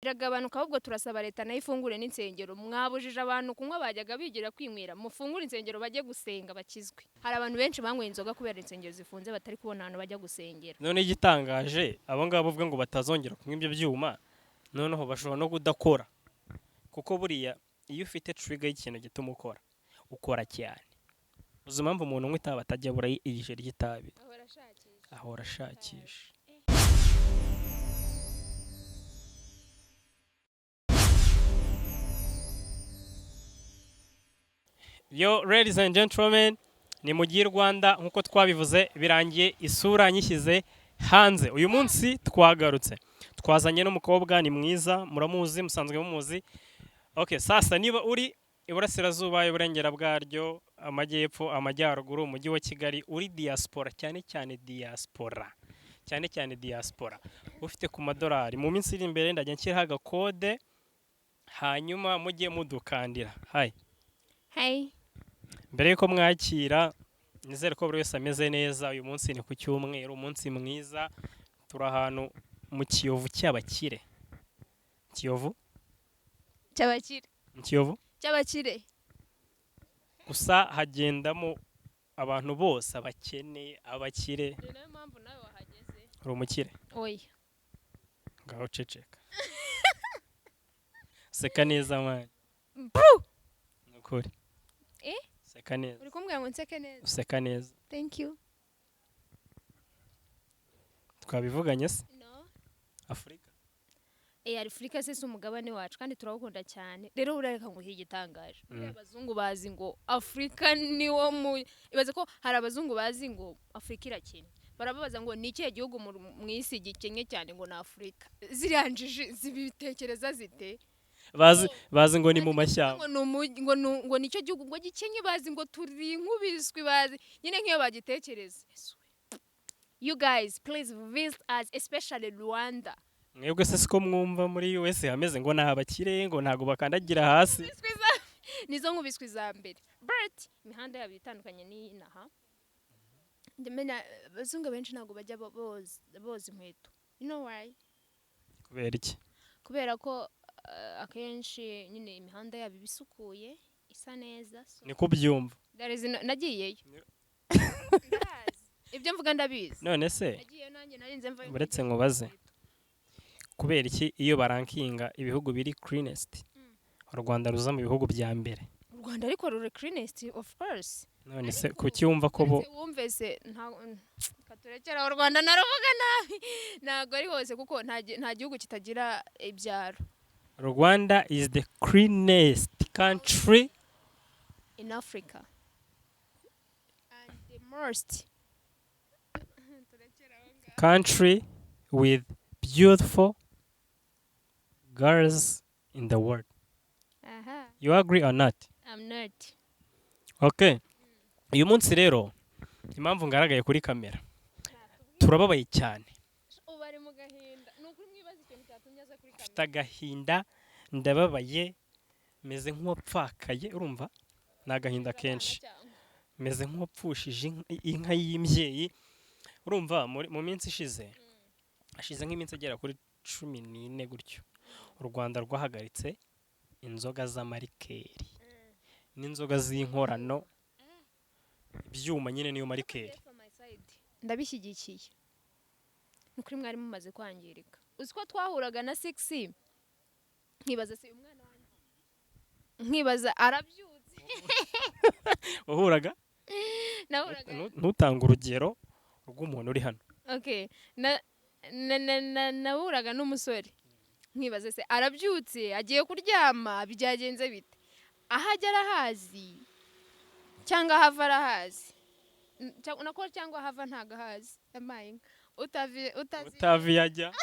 biragabanuka ahubwo turasaba leta nayo ifungure n'insengero mwabujije abantu kunywa bajyaga bigira kwinywera mufungure insengero bajye gusenga bakizwe hari abantu benshi banyweye inzoga kubera insengero zifunze batari kubona ahantu bajya gusengera none igitangaje abo ngabo bavuga ngo batazongera kunywa ibyo byuma noneho bashobora no kudakora kuko buriya iyo ufite trigger y'ikintu gituma ukora cyane uzi impamvu umuntu unywa itabi atajya abura igishe ry'itabi ahora ashakisha Yo, ladies and gentlemen, ni mu gihe Rwanda nkuko twabivuze birangiye isura nyishyize hanze. Uyu munsi twagarutse. Twazanye n'umukobwa ni mwiza, muramuzi, musanzwe mumuzi. Okay, sasa niba uri iburasirazuba, iburengera bwaryo, amajyepfo, amajyaruguru, umujyi wa Kigali, uri diaspora cyane cyane diaspora. Cyane cyane diaspora. Ufite ku madolari. Mu minsi iri imbere ndajya nshyiraho agakode hanyuma mujye mudukandira. Hi. hey Mbere yuko mwakira nizere ko buri wese ameze neza uyu munsi ni ku cyumweru umunsi mwiza turi ahantu mu Kiyovu cy'abakire Kiyovu cy'abakire gusa hagendamo abantu bose abakene abakire ni nayo mpamvu nawe wahageze uri umukire oya ngaho ceceka seka neza mwana nukuri seka neza uri kumbwira ngo nseke neza useka neza thank you twabivuganye se no Afurika Afurika se umugabane wacu kandi turawukunda cyane rero urareka ngo higitangaje abazungu bazi ngo Afurika niwo ibaze ko hari abazungu bazi ngo Afurika irakene barababaza ngo ni ikihe gihugu mu isi gikenye cyane ngo na Afurika ziriyanjije zibitekereza zite bazi ngo ni mu mashyamba ngo nicyo gihugu ngo gikenye bazi ngo turi nkubiswi bazi nyine nk'iyo bagitekereza you guys please visit us especially Rwanda mwebwe se siko mwumva muri US hameze ngo naha bakire ngo ntago bakandagira hasi nizo nkubiswi za mbere but imihanda yabo itandukanye n'inaha ndemena bazungu benshi ntago bajya boza inkweto you know why kubera iki kubera ko akenshi nyine imihanda yabo ibisukuye isa neza niko byumva nagiyeyo ibyo mvuga ndabizi none se nagiyeyo nanjye narinze mva uretse nkubaze kubera iki iyo barankinga ibihugu biri cleanest u Rwanda ruza mu bihugu bya mbere u Rwanda ariko ruri cleanest of course none se kucyumva ko bo wumve se katurekera u Rwanda naruvuga nabi ntago ari hose kuko nta gihugu kitagira ibyaro Rwanda is the cleanest country in Africa and the most country with beautiful girls in the world. You agree or not? I'm not. Okay. Uyu munsi rero impamvu ngaragaye kuri kamera turababaye cyane ubari mu gahinda nuko mwibaza ikintu cyatumye aza kuri kamera mfite agahinda ndababaye meze nk'uwapfakaye urumva nagahinda kenshi meze nk'uwapfushije inka y'imbyeyi urumva mu minsi ashize nk'iminsi agera kuri 14 gutyo u Rwanda rwahagaritse inzoga z'amarikeri n'inzoga z'inkorano ibyuma nyine niyo marikeri ndabishyigikiye nukuri mwari mumaze kwangirika uzi ko twahuraga na 6 nkibaza se umwana wanjye nkibaza arabyutse uhuraga ntutanga urugero rw'umuntu uri hano okay nahuraga n'umusore nkibaza se arabyutse agiye kuryama byagenze bite ahajya arahazi cyangwa hava arahazi cyangwa hava ntagahazi amaye utavi yajya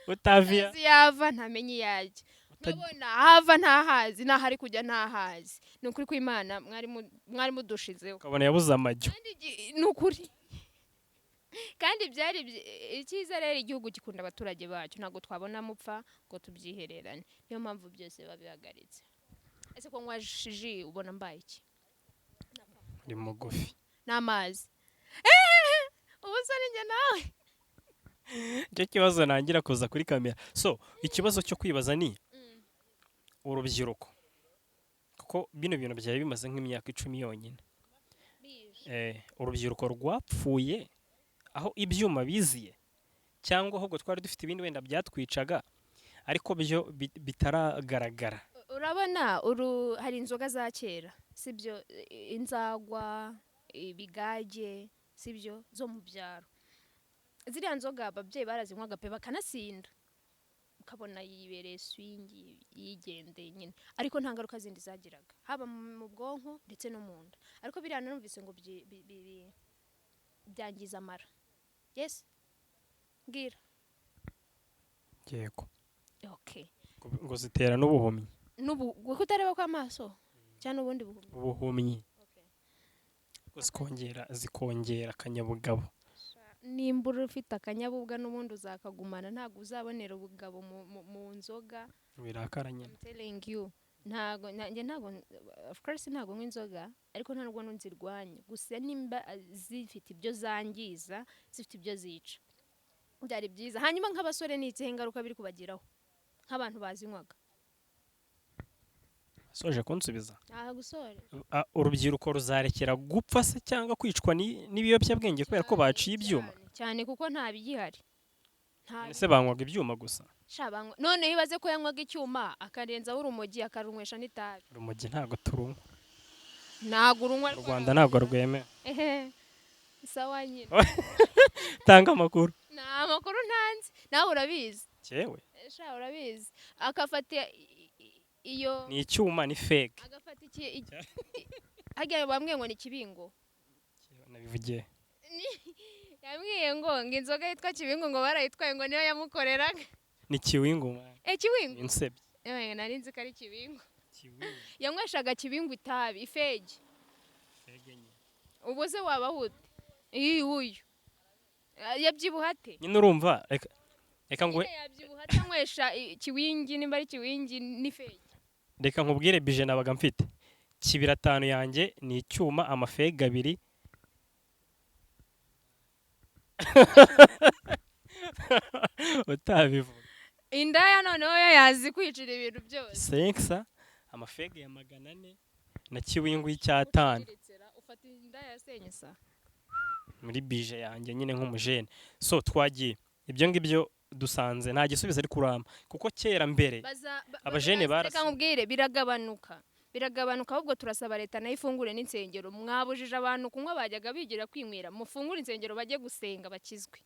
utavi yava ntamenye yajya nabona hava ntahazi nahari kujya ntahazi nukuri ko Imana mwari mudushizeho ukabona yabuze amajyo nukuri kandi byari icyiza rero igihugu gikunda abaturage bacyo ntago twabona mupfa ngo tubyihererane niyo mpamvu byose babihagaritse ese ko nwashiji ubona mbaye iki ni mugufi n'amazi ubusore njye nawe icyo kibazo nangira kuza kuri kamera. So ikibazo cyo kwibaza ni urubyiruko, kuko bino bintu byari bimaze nk'imyaka 10 yonyine. Urubyiruko rwapfuye aho ibyuma biziye, cyangwa ahubwo twari dufite ibindi wenda byatwicaga ariko byo bitaragaragara. urabona hari inzoga za kera sibyo, inzagwa, ibigage sibyo zo mu byaro. Ziriya nzoga ababyeyi barazinywaga pe bakanasinda, ukabona yibereye swingi yigendeye nyine, ariko nta ngaruka zindi zagiraga haba mu bwonko ndetse no mu nda. Ariko biriya narumvise ngo byangiza amara. Yes, mbwira. Yego. Okay. Ngo zitera n'ubuhumyi. Kutareba kw'amaso cyane ubundi ubuhumyi. Zikongera akanyabugabo. Nimbura ufite akanyabubwa n'ubundi uzakagumana, ntabwo uzabonera ubugabo mu nzoga. Birakaranye. I'm telling you. Ntago of course ntago nk'inzoga, ariko ntabwo nunzirwanya. Gusa nimba zifite ibyo zangiza, zifite ibyo zica, byari byiza. Hanyuma nk'abasore ni izihe ngaruka biri kubagiraho nk'abantu bazinywaga? Soje kunsubiza. Gusore. Urubyiruko ruzarekera gupfa se cyangwa kwicwa n'ibiyobyabwenge kubera ko baciye ibyuma? Cyane kuko nta bigihari. Ese banywaga ibyuma gusa? None yibaze ko yanywaga icyuma akarenzaho urumogi akarunywesha n'itabi. Urumogi ntago turumwa. Ntago urumwa. Mu Rwanda ntago rweme. Sawa nyine. Tanga amakuru. Nta makuru ntanzi. Nawe urabizi. Cyewe. Urabizi. Akafata iyo ni icyuma ni fake. Agafata hagiye bamwe ngo ni kibingo. Nabivugiye. Yambwiye ngo inzoga yitwa kibingo ngo barayitwaye ngo niyo yamukoreraga. Ni kiwingo. Kiwingo. Insebye. Nari nzi ko ari kibingo. Yanyweshaga kibingo itabi ifege. Ubu se waba hute? Uyu. Yabyibuhate. Nyine urumva reka ngo yabyibuhate anywesha kiwingi, nimba ari kiwingi n'ifege. Reka nkubwire bije nabaga mfite. Kibira 5 yanjye ni icyuma, amafege 2. Utabivuga. Indaya noneho yazi kwicira ibintu byose. Senksa, amafege ya 400 na kiwingu y'5. Ufata indaya senyesa. Muri bije yanjye nyine nk'umujene. So twagiye. Ibyo ngibyo dusanze nta gisubizo ari kuramba, kuko kera mbere abajene barasa. Reka nkubwire biragabanuka ahubwo turasaba leta nayo ifungure n'insengero. Mwabujije abantu kunywa bajyaga bigira kwinywera, mufungure insengero bajye gusenga bakizwe.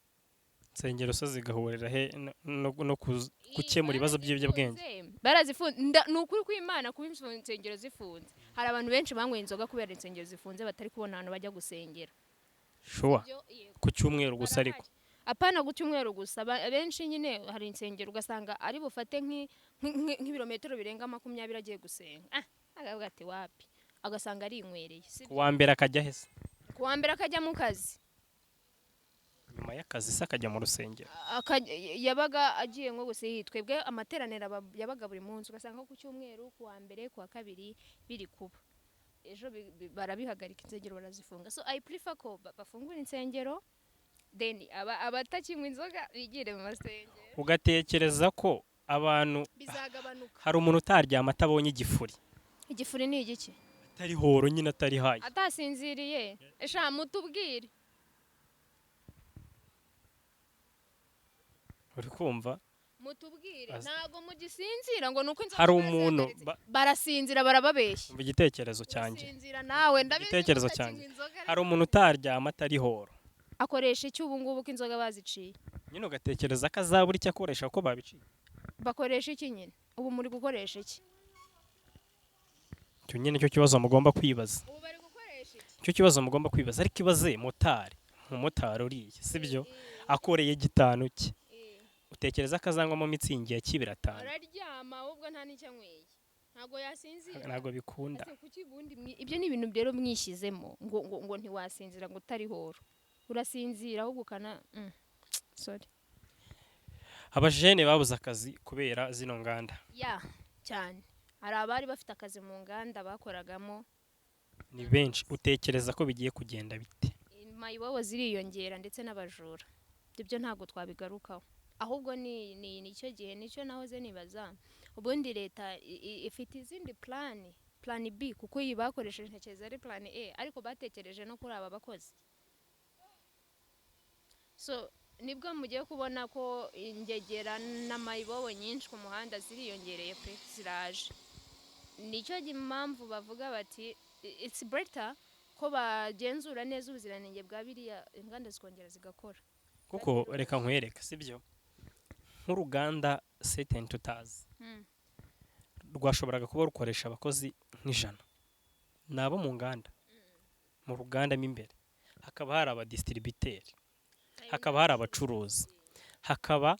Insengero so zigahurira he no gukemura ibibazo by'ibiyobyabwenge. Barazifunze. Ni ukuri kw'Imana kuba insengero zifunze. Hari abantu benshi banyweye inzoga kubera insengero zifunze batari kubona ahantu bajya gusengera. Sure. Ku cyumweru gusa ariko. Apana gucyumweru gusa, benshi nyine hari insengero ugasanga ari bufate nk'ibirometero birenga 20 agiye gusenga. Agavuga ati wapi, agasanga ari inywereye. Kuwa mbere akajya hese? Kuwa mbere akajya mu kazi. Nyuma y'akazi se akajya mu rusengero? Yabaga agiye nko gusa twebwe amateranira yabaga buri munsi, ugasanga ku cyumweru, kuwa mbere, kuwa kabiri biri kuba. Ejo barabihagarika insengero barazifunga. So I prefer ko bafungura insengero. Then abatakinywa inzoga bigire mu masengero. Ugatekereza ko abantu bizagabanuka. Hari umuntu utaryama atabonye igifuri. Igifuri ni igiki? Atari horo nyine atari hayi. Atasinziriye. Esha mutubwire. Uri kumva? Mutubwire. Ntago mugisinzira ngo nuko inzoga. Hari umuntu barasinzira barababeshya. Umva igitekerezo cyanjye. Sinzira nawe ndabizi. Igitekerezo cyanjye. Hari umuntu utaryama atari horo. Akoresha iki ubu ngubu ko inzoga baziciye? Nyine ugatekereza ko azabura icyo akoresha ko babiciye. Bakoresha iki nyine? Ubu muri gukoresha iki? Cyo nyine cyo kibazo mugomba kwibaza. Ubu bari gukoresha iki? Cyo kibazo mugomba kwibaza, ariko ibaze motari. Umumotari uriye, sibyo? Akoreye 5 cye. Utekereza ko azangwamo mitsingi ya kibira 5. Araryama ahubwo nta n'icyo anyweye. Ntago yasinzira. Ntago bikunda. Ibyo ni ibintu rero mwishyizemo ngo ntiwasinzira ngo utari horo. Urasinzira ahubwo kana sorry. Abajene babuze akazi kubera zino nganda. Cyane. Hari abari bafite akazi mu nganda bakoragamo. Ni benshi. Utekereza ko bigiye kugenda bite? Mayibobo ziriyongera ndetse n'abajura. ibyo ntabwo twabigarukaho ahubwo nicyo gihe nicyo nahoze nibaza ubundi leta ifite izindi plan B kuko iyi bakoresheje ntekereza ari plan A ariko batekereje no kuri aba bakozi so nibwo mugiye kubona ko ingegera n'amayibobo nyinshi ku muhanda ziriyongereye pe ziraje nicyo impamvu bavuga bati it's better ko bagenzura neza ubuziranenge bwa biriya inganda zikongera zigakora kuko reka nkwereke sibyo nk'uruganda Seten tutazi rwashoboraga kuba rukoresha abakozi nk'ijana nabo mu nganda mu ruganda mo imbere hakaba hari abadistributeri hakaba hari abacuruzi hakaba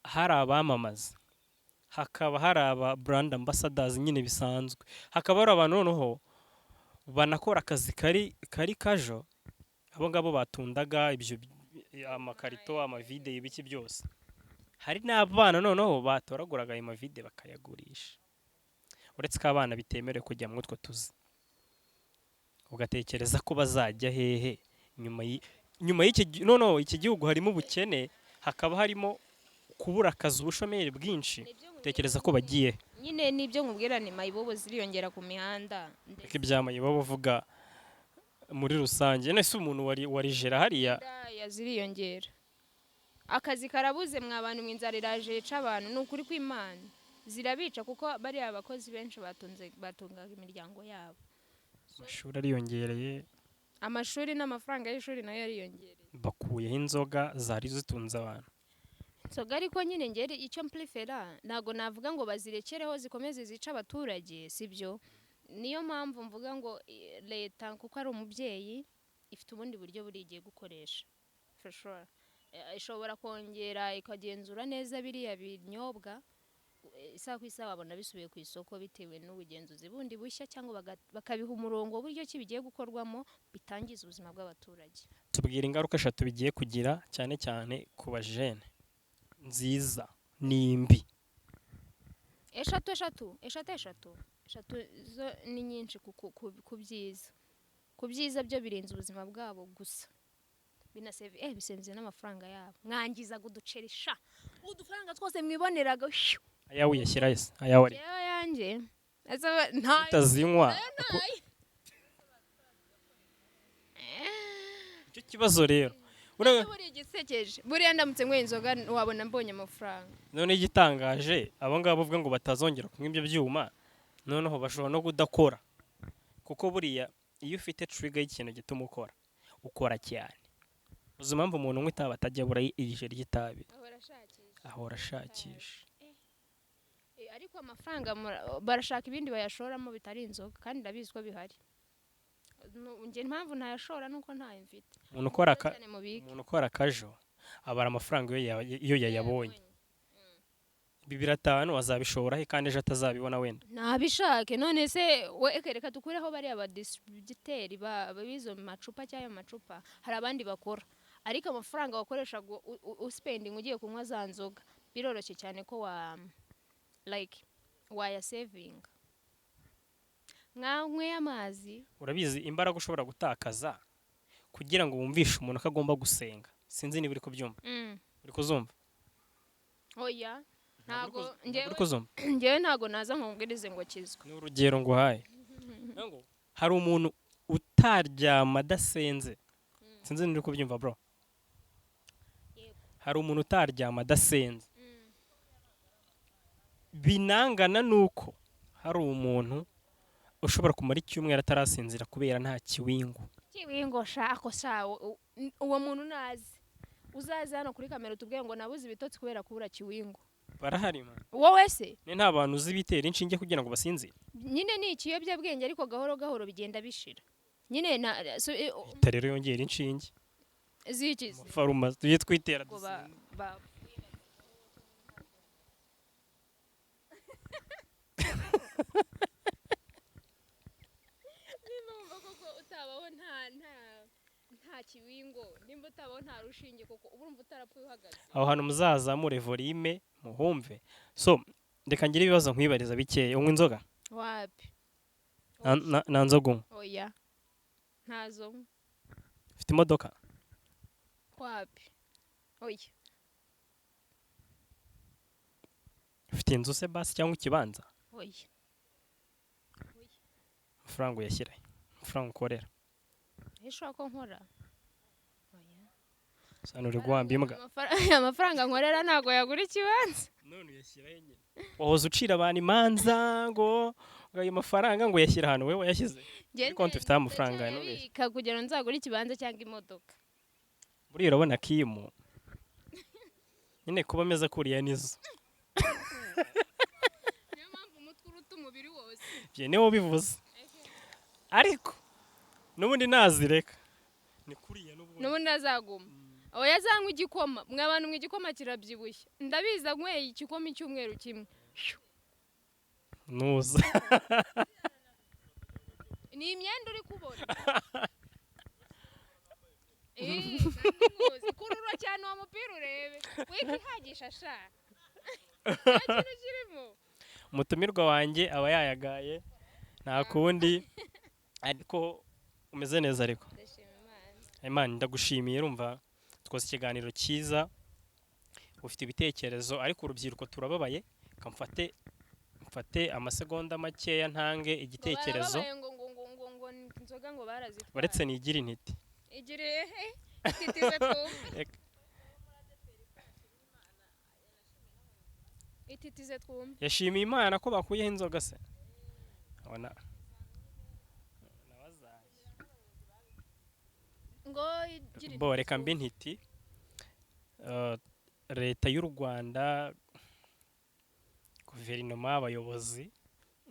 hari abamamaza hakaba hari aba brand ambassadors nyine bisanzwe hakaba hari abantu noneho banakora akazi kari kajo abo ngabo batundaga ibyo amakarito amavide ibiki byose hari n'abana noneho batoraguraga ayo mavide bakayagurisha uretse ko abana bitemerewe kujya mu utwo tuzi ugatekereza ko bazajya hehe nyuma y'iki noneho iki gihugu harimo ubukene hakaba harimo kubura akazi ubushomeri bwinshi utekereza ko bagiye nyine nibyo nkubwira ni mayibobo ziriyongera ku mihanda ko ibyamayibobo uvuga muri rusange nese umuntu wari jera hariya ziriyongera akazi karabuze mwa bantu mw'inzara iraje yica abantu ni ukuri kw'Imana zirabica kuko bari abakozi benshi batungaga imiryango yabo amashuri ariyongereye amashuri n'amafaranga y'ishuri nayo yariyongereye bakuyeho inzoga zari zitunze abantu inzoga ariko nyine ngeri icyo mplifera ntago navuga ngo bazirekereho zikomeze zica abaturage sibyo niyo mpamvu mvuga ngo leta kuko ari umubyeyi ifite ubundi buryo burigiye gukoresha for sure ishobora kongera ikagenzura neza biriya binyobwa isaha ku isaha babona bisubiye ku isoko bitewe n'ubugenzuzi bundi bushya cyangwa bakabiha umurongo w'uburyo ki bigiye gukorwamo bitangiza ubuzima bw'abaturage tubwira ingaruka 3 bigiye kugira cyane cyane ku bajene nziza nimbi eshatu zo ni nyinshi ku byiza byo birenze ubuzima bwabo gusa binaseve bisenze n'amafaranga yabo mwangizaga uduceri sha udufaranga twose mwiboneraga ayawe yashyira yese ayawe ari yanjye utazinywa icyo kibazo rero buriya igisekeje buriya ndamutse nkwe inzoga wabona mbonye amafaranga none igitangaje abo ngabo bavuga ngo batazongera kunywa ibyo byuma noneho bashobora no kudakora kuko buriya iyo ufite trigger y'ikintu gituma ukora cyane uzi impamvu umuntu unywa itabi atajya abura ijisho ry'itabi ahora ashakisha ariko amafaranga barashaka ibindi bayashoramo bitari inzoga kandi ndabizi ko bihari njye impamvu ntayashora nuko ntayo mfite umuntu ukora akajo abara amafaranga iyo yayabonye 2,500 azabishora he kandi ejo atazabibona wenda nabishake none se reka dukureho bariya abadistributeri b'izo macupa cyangwa macupa hari abandi bakora ariko amafaranga wakoresha uspending ugiye kunywa za nzoga biroroshye cyane ko waya saving mwanyweye amazi urabizi imbaraga ushobora gutakaza kugira ngo wumvishe umuntu ko agomba gusenga sinzi niba uri kubyumva uri kuzumva oya ntago ngewe ntago naza nkubwirize ngo kizwe ni urugero nguhaye hari umuntu utaryama adasenze sinzi niba uri kubyumva bro hari umuntu utaryama adasenze binangana nuko hari umuntu ushobora kumara icyumweru atarasinzira kubera nta kiwingo shako uwo muntu nazi uzaze hano kuri kamera tubwiye ngo nabuze ibitotsi kubera kubura kiwingo barahari man wowe se ni nta bantu uzi bitera inshinge kugira ngo basinzire nyine ni ikiyobyabwenge ariko gahoro gahoro bigenda bishira nyine rero yongera inshinge zikize faruma tuye twitera utabaho nta kiwingo nimba utabaho nta rushinge koko urumva utarapfuye uhagaze aho hantu muzazamure volume muhumve so reka ngire ibibazo nkwibariza bikeya unywa inzoga wapi na nzoga unywa oya ntazo ufite imodoka wapi oya ufite inzu se basi cyangwa ikibanza oya amafaranga uyashyira amafaranga ukorera ishobora ko nkora oya sana uri guhamba imbwa amafaranga nkorera ntago yagura ikibanza none uyashyiraho nyine wahoze ucira abantu imanza ngo ayo mafaranga ngo uyashyira ahantu wowe wayashyize kuri konti ufiteho amafaranga bika kugira ngo nzagure ikibanza cyangwa imodoka buriya urabona kimu nyine kuba ameze kuriya nizo niyo mpamvu umutwe uruta umubiri wose ibyo niwo bivuze ariko n'ubundi nazireka ni kuriya n'ubundi azaguma aho yazanywa igikoma mwabantu mwe igikoma kirabyibushye ndabiza nkweye igikoma icyumweru kimwe nuza ni imyenda uri kubona kurura cyane uwo mupira urebe wikihagisha sha nta kintu kirimo umutumirwa wanjye aba yayagaye nta kundi ariko umeze neza ariko Imana ndagushimiye urumva twakoze ikiganiro cyiza ufite ibitekerezo ariko urubyiruko turababaye mfate amasegonda makeya ntange igitekerezo baretse nigira intiti igire he ititize twumve ititize twumve yashimiye Imana ko bakuyeho inzoga se abona ngo igire bo reka mbi ntiti leta y'u Rwanda guverinoma abayobozi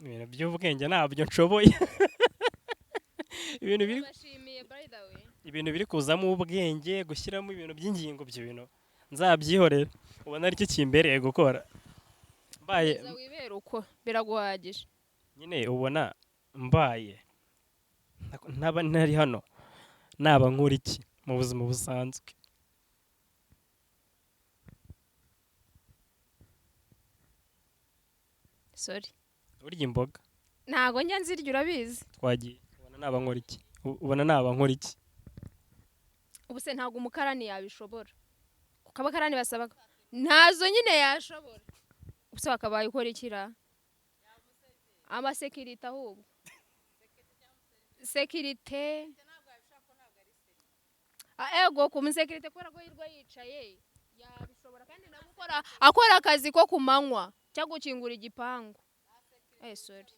ibintu by'ubwenge ntabyo nshoboye ibintu biri kuzamo ubwenge gushyiramo ibintu by'ingingo ibyo bintu nzabyihorera ubona aricyo kimbereye gukora mbaye wibera uko biraguhagije nyine ubona mbaye ntaba ntari hano naba nkora iki mu buzima busanzwe sorry urya imboga ntago njya nzirya urabizi twagiye ubona naba nkora iki ubona naba nkora iki ubu se ntago umukarani yabishobora kuko abakarani basaba ntazo nyine yashobora ubuse wakabaye ukora ikira amasekirite ahubwo sekirite ego ku musekirite kubera ko yirwa yicaye yabishobora kandi no gukora akora akazi ko kumanywa cyangwa gukingura igipangu sorry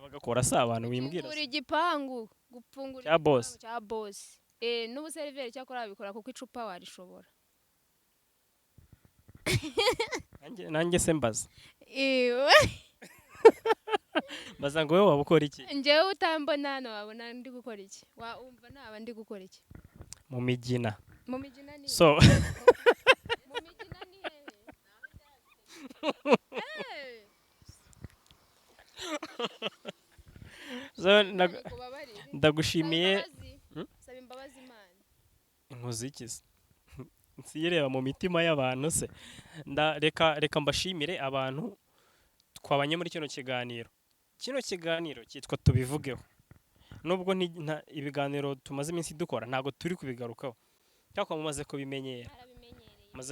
bagakora se abantu wimbwira gupfungura igipangu gupfungura cya boss n'ubu seriveri cyakora abikora kuko icupa warishobora nanjye se mbaza mbaza ngo wowe waba ukora iki njyewe utambona hano wabona ndi gukora iki wumva naba ndi gukora iki mu migina ni so mu migina ni hehe ndagushimiye saba imbabazi Imana inkuzikiza nsiyireba mu mitima y'abantu se reka mbashimire abantu twabanye muri kino kiganiro cyitwa tubivugeho nubwo ibiganiro tumaze iminsi dukora ntabwo turi kubigarukaho cyangwa mumaze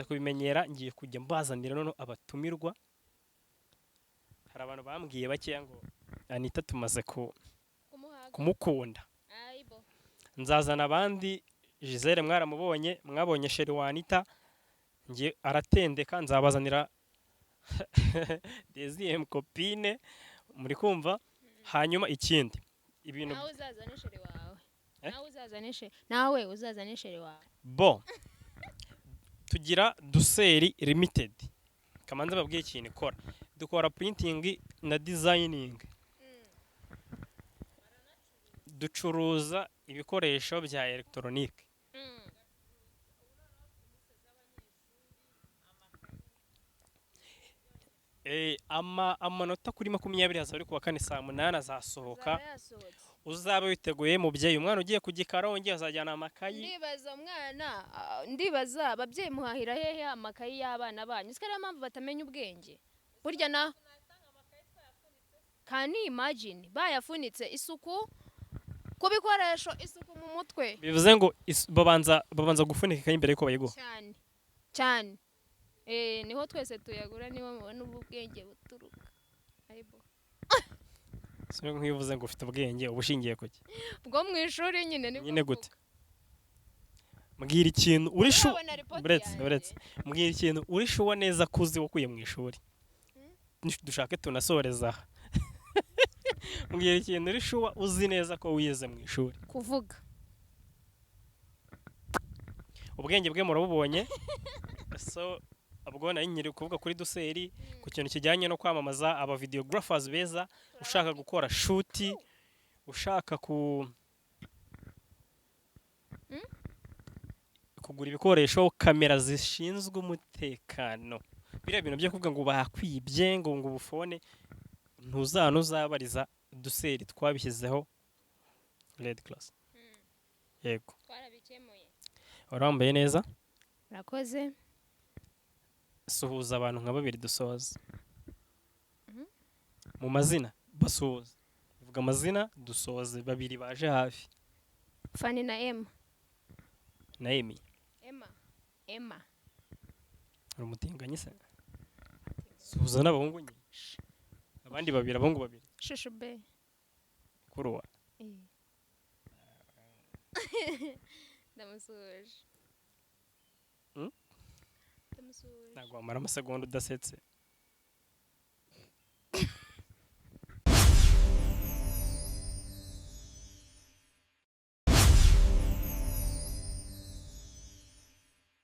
kubimenyera ngiye kujya mbazanira none abatumirwa hari abantu bambwiye bakeya ngo Anita tumaze kumukunda nzazana abandi Gisele mwaramubonye mwabonye sheri wa Anita ngiye aratendeka nzabazanira deuxième copine muri kumva hanyuma ikindi ibintu nawe uzazane sheri wawe nawe uzazane sheri wawe bo tugira Duseri limited kamanza babwiye ikintu ikora dukora printing na designing ducuruza ibikoresho bya electronique amanota kuri 20 hazaba ari kuwa kane saa 8 azasohoka uzaba witeguye mubyeyi umwana ugiye kugikara wongeye azajyana amakayi ndibaza ababyeyi muhahira hehe amakayi y'abana banyu sikara mpamvu batamenya ubwenge burya can you imagine bayafunitse isuku ku bikoresho isuku mu mutwe bivuze ngo babanza gufunika ikayi mbere yuko bayiguha. cyane cyane niho twese tuyagura niho mubona ubu bwenge buturuka ayibo so nk'iyo uvuze ngo ufite ubwenge uba ushingiye ku ki? bwo mu ishuri nyine nibwo nyine gute? mvuga. mbwira ikintu urishu Urabona report uretse yanjye? mbwira ikintu urishuwa neza kuzi wakuye mu ishuri dushake tunasoreza aha. mbwira ikintu urishuwa uzi neza ko wize mu ishuri. kuvuga ubwenge bwe murabubonye so ubwo nari nyiri kuvuga kuri duseri ku kintu kijyanye no kwamamaza aba videographers beza ushaka gukora shoot ushaka kugura ibikoresho kamera zishinzwe umutekano biriya bintu byo kuvuga ngo bakwibye ngo ubufone ntuzabariza duseri twabishyizeho red class. yego twarabikemuye urambaye neza urakoze suhuza abantu nka babiri dusoza mu mazina basuhuza vuga amazina dusoze babiri baje hafi. Fani na Emma na Emi Emma uri umutinganyi se suhuza n'abahungu nyinshi abandi babiri abahungu babiri shushu be kuruwa ndamusuhuje ntabwo wamara amasegonda udasetse.